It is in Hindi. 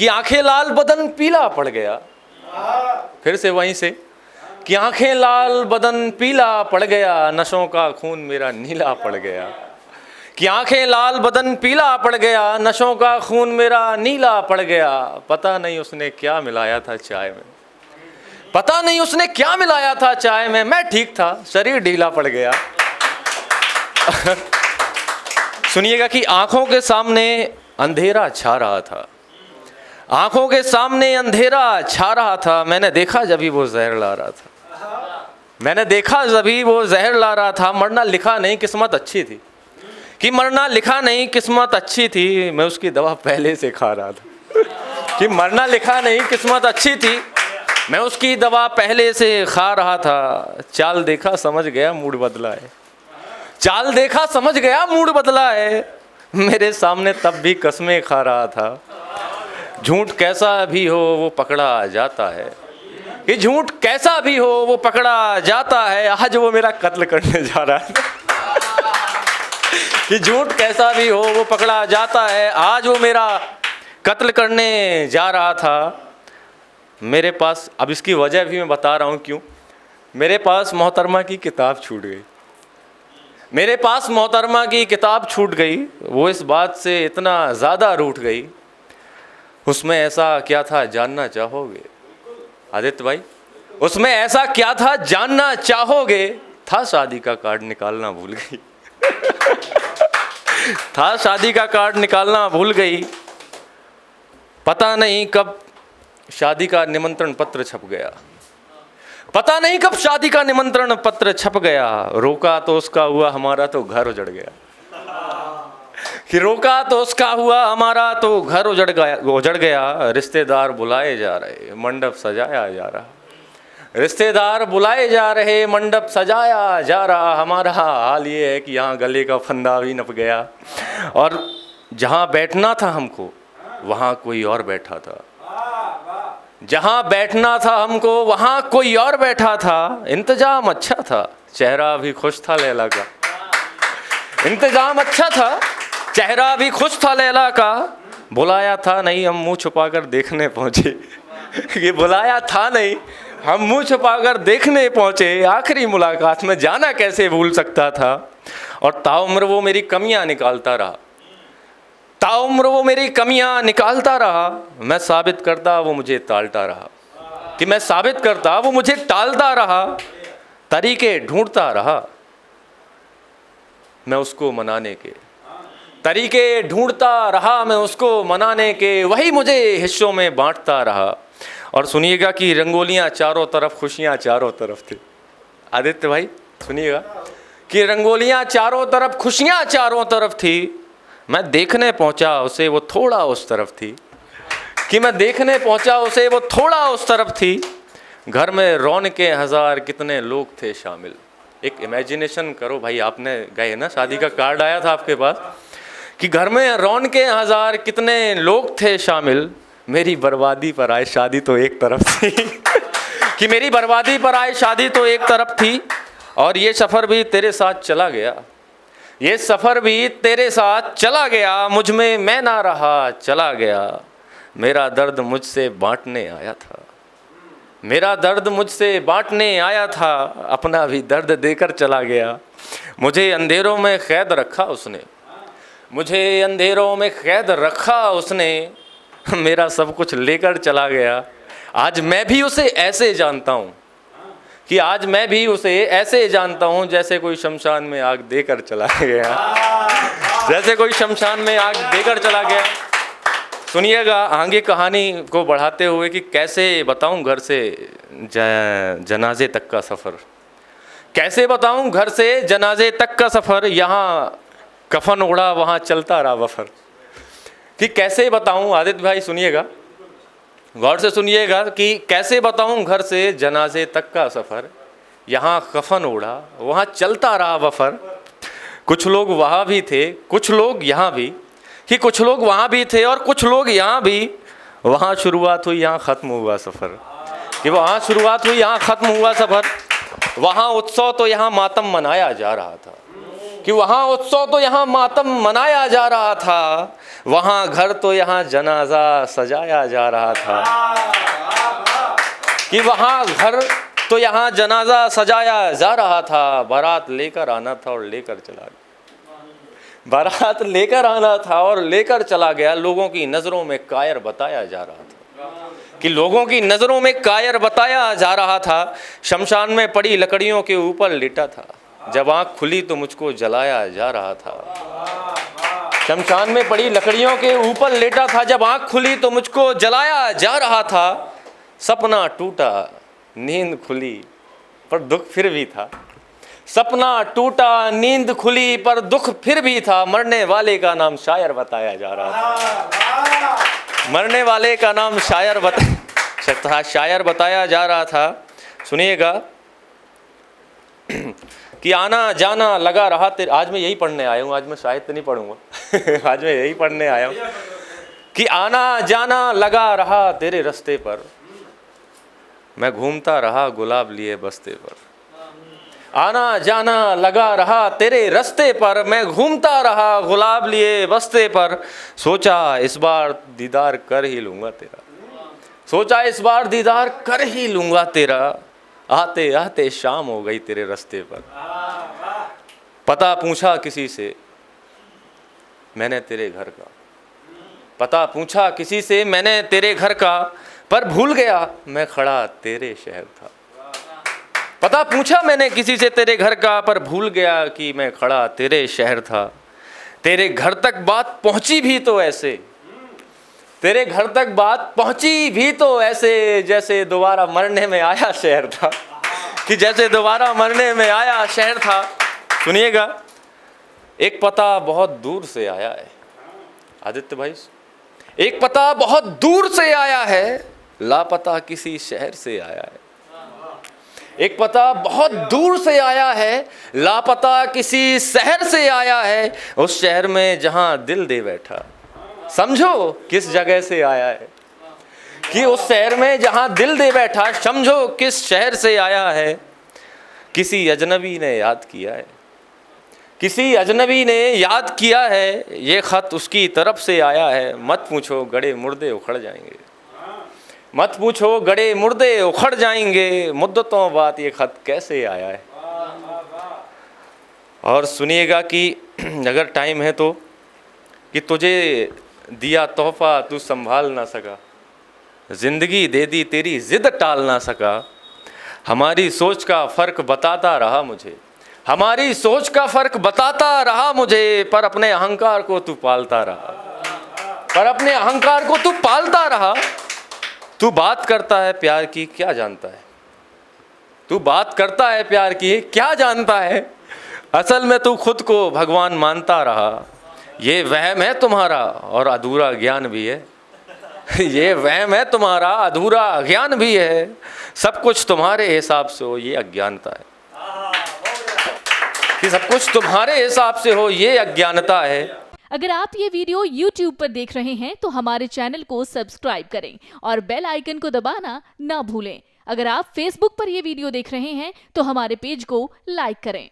कि आंखें लाल बदन पीला पड़ गया। फिर से वहीं से कि आंखें लाल बदन पीला पड़ गया, नशों का खून मेरा नीला पड़ गया। कि आंखें लाल बदन पीला पड़ गया, नशों का खून मेरा नीला पड़ गया। पता नहीं उसने क्या मिलाया था चाय में, पता नहीं उसने क्या मिलाया था चाय में। मैं ठीक था, शरीर ढीला पड़ गया। सुनिएगा कि आंखों के सामने अंधेरा छा रहा था, आंखों के सामने अंधेरा छा रहा था। मैंने देखा जब ही वो जहर ला रहा था, मैंने देखा जब ही वो जहर ला रहा था। मरना लिखा नहीं, किस्मत अच्छी थी। कि मरना लिखा नहीं, किस्मत अच्छी थी। मैं उसकी दवा पहले से खा रहा था। कि मरना लिखा नहीं, किस्मत अच्छी थी। मैं उसकी दवा पहले से खा रहा था। चाल देखा समझ गया मूड बदला है, चाल देखा समझ गया मूड बदला है। मेरे सामने तब भी कसमें खा रहा था। झूठ कैसा भी हो वो पकड़ा जाता है, कि झूठ कैसा भी हो वो पकड़ा जाता है। आज वो मेरा कत्ल करने जा रहा है। कि झूठ कैसा भी हो वो पकड़ा जाता है, आज वो मेरा कत्ल करने जा रहा था। मेरे पास, अब इसकी वजह भी मैं बता रहा हूँ क्यों। मेरे पास मोहतरमा की किताब छूट गई, मेरे पास मोहतरमा की किताब छूट गई। वो इस बात से इतना ज़्यादा रूठ गई। उसमें ऐसा क्या था जानना चाहोगे आदित्य भाई? उसमें ऐसा क्या था जानना चाहोगे? था शादी का कार्ड निकालना भूल गई। था शादी का कार्ड निकालना भूल गई। पता नहीं कब शादी का निमंत्रण पत्र छप गया, पता नहीं कब शादी का निमंत्रण पत्र छप गया। रोका तो उसका हुआ, हमारा तो घर उजड़ गया। कि रोका तो उसका हुआ, हमारा तो घर उजड़ गया। रिश्तेदार बुलाए जा रहे, मंडप सजाया जा रहा। रिश्तेदार बुलाए जा रहे, मंडप सजाया जा रहा। हमारा हाल ये है कि यहाँ गले का फंदा भी नप गया, और जहाँ बैठना था हमको वहाँ कोई और बैठा था। जहाँ बैठना था हमको वहाँ कोई और बैठा था। इंतजाम अच्छा था, चेहरा भी खुश था लैला का। इंतजाम अच्छा था, चेहरा भी खुश था लैला का। बुलाया था नहीं, हम मुंह छुपाकर देखने पहुँचे। ये बुलाया था नहीं, हम मुंह छुपाकर देखने पहुँचे। आखिरी मुलाकात में जाना कैसे भूल सकता था। और ताउम्र वो मेरी कमियाँ निकालता रहा, ताउम्र वो मेरी कमियां निकालता रहा। मैं साबित करता वो मुझे टालता रहा, कि मैं साबित करता वो मुझे टालता रहा। तरीके ढूंढता रहा मैं उसको मनाने के, तरीके ढूंढता रहा मैं उसको मनाने के। वही मुझे हिस्सों में बांटता रहा। और सुनिएगा कि रंगोलियां चारों तरफ, खुशियां चारों तरफ थी। आदित्य भाई सुनिएगा कि रंगोलियां चारों तरफ, खुशियां चारों तरफ थी। मैं देखने पहुंचा उसे, वो थोड़ा उस तरफ थी। कि मैं देखने पहुंचा उसे, वो थोड़ा उस तरफ थी। घर में रौनकें हजार, कितने लोग थे शामिल। एक इमेजिनेशन करो भाई, आपने गए ना, शादी का कार्ड आया था आपके पास, कि घर में रौनकें हजार, कितने लोग थे शामिल। मेरी बर्बादी पर आए शादी तो एक तरफ थी। कि मेरी बर्बादी पर आए शादी तो एक तरफ थी। और ये सफ़र भी तेरे साथ चला गया, ये सफ़र भी तेरे साथ चला गया। मुझ में मैं ना रहा, चला गया। मेरा दर्द मुझसे बांटने आया था, मेरा दर्द मुझसे बांटने आया था। अपना भी दर्द देकर चला गया। मुझे अंधेरों में कैद रखा उसने, मुझे अंधेरों में कैद रखा उसने। मेरा सब कुछ लेकर चला गया। आज मैं भी उसे ऐसे जानता हूँ, कि आज मैं भी उसे ऐसे जानता हूँ जैसे कोई शमशान में आग देकर चला गया, जैसे कोई शमशान में आग देकर चला गया। सुनिएगा आगे कहानी को बढ़ाते हुए कि कैसे बताऊँ घर से जनाजे तक का सफ़र, कैसे बताऊँ घर से जनाजे तक का सफ़र। यहाँ कफन उड़ा, वहाँ चलता रहा वफर। कि कैसे बताऊँ आदित्य भाई, सुनिएगा गौर से सुनिएगा कि कैसे बताऊं घर से जनाजे तक का सफ़र। यहाँ कफन उड़ा, वहाँ चलता रहा वफर। कुछ लोग वहाँ भी थे, कुछ लोग यहाँ भी, कि कुछ लोग वहाँ भी थे और कुछ लोग यहाँ भी। वहाँ शुरुआत हुई, यहाँ ख़त्म हुआ सफ़र। कि वहाँ शुरुआत हुई, यहाँ ख़त्म हुआ सफ़र। वहाँ उत्सव तो यहाँ मातम मनाया जा रहा था। कि वहाँ उत्सव तो यहाँ मातम मनाया जा रहा था, वहाँ घर तो यहाँ जनाजा सजाया जा रहा था। कि वहाँ घर तो यहाँ जनाजा सजाया जा रहा था, बारात लेकर आना था और लेकर चला गया। बारात लेकर आना था और लेकर चला गया। लोगों की नज़रों में कायर बताया जा रहा था, कि लोगों की नज़रों में कायर बताया जा रहा था। शमशान में पड़ी लकड़ियों के ऊपर लेटा था, जब आँख खुली तो मुझको जलाया जा रहा था। शमशान में पड़ी लकड़ियों के ऊपर लेटा था, जब आँख खुली तो मुझको जलाया जा रहा था। सपना टूटा नींद खुली पर दुख फिर भी था। सपना टूटा नींद खुली पर दुख फिर भी था। मरने वाले का नाम शायर बताया जा रहा था। मरने वाले का नाम शायर बताया जा रहा था। सुनिएगा कि आना जाना लगा रहा तेरे। आज मैं यही पढ़ने आया हूँ, आज मैं साहित्य नहीं पढ़ूंगा। आज मैं यही पढ़ने आया हूँ कि आना जाना लगा रहा तेरे रास्ते पर, मैं घूमता रहा गुलाब लिए बस्ते पर। आना जाना लगा रहा तेरे रास्ते पर, मैं घूमता रहा गुलाब लिए बस्ते पर। सोचा इस बार दीदार कर ही लूँगा तेरा, सोचा इस बार दीदार कर ही लूँगा तेरा। आते आते शाम हो गई तेरे रास्ते पर। पता पूछा किसी से मैंने तेरे घर का, पता पूछा किसी से मैंने तेरे घर का, पर भूल गया मैं खड़ा तेरे शहर था। पता पूछा मैंने किसी से तेरे घर का, पर भूल गया कि मैं खड़ा तेरे शहर था। तेरे घर तक बात पहुंची भी तो ऐसे, तेरे घर तक बात पहुंची भी तो ऐसे, जैसे दोबारा मरने में आया शहर था। कि जैसे दोबारा मरने में आया शहर था। सुनिएगा, एक पता बहुत दूर से आया है आदित्य भाई, एक पता बहुत दूर से आया है, लापता किसी शहर से आया है। एक पता बहुत दूर से आया है, लापता किसी शहर से आया है। उस शहर में जहां दिल दे बैठा, समझो किस जगह से आया है। कि उस शहर में जहां दिल दे बैठा, समझो किस शहर से आया है। किसी अजनबी ने याद किया है, किसी अजनबी ने याद किया है, ये खत उसकी तरफ से आया है। मत पूछो गड़े मुर्दे उखड़ जाएंगे, मत पूछो गड़े मुर्दे उखड़ जाएंगे, मुद्दतों बाद ये खत कैसे आया है। और सुनिएगा कि अगर टाइम है तो, कि तुझे दिया तोहफा तू संभाल ना सका, जिंदगी दे दी तेरी जिद टाल ना सका। हमारी सोच का फ़र्क बताता रहा मुझे, हमारी सोच का फ़र्क बताता रहा मुझे, पर अपने अहंकार को तू पालता रहा, पर अपने अहंकार को तू पालता रहा। तू बात करता है प्यार की क्या जानता है, तू बात करता है प्यार की क्या जानता है। असल में तू खुद को भगवान मानता रहा। ये वहम है तुम्हारा और अधूरा ज्ञान भी है। ये वहम है तुम्हारा, अधूरा ज्ञान भी है। सब कुछ तुम्हारे हिसाब से हो, ये अज्ञानता है। कि सब कुछ तुम्हारे हिसाब से हो, ये अज्ञानता है। अगर आप ये वीडियो YouTube पर देख रहे हैं तो हमारे चैनल को सब्सक्राइब करें और बेल आइकन को दबाना ना भूलें। अगर आप Facebook पर ये वीडियो देख रहे हैं तो हमारे पेज को लाइक करें।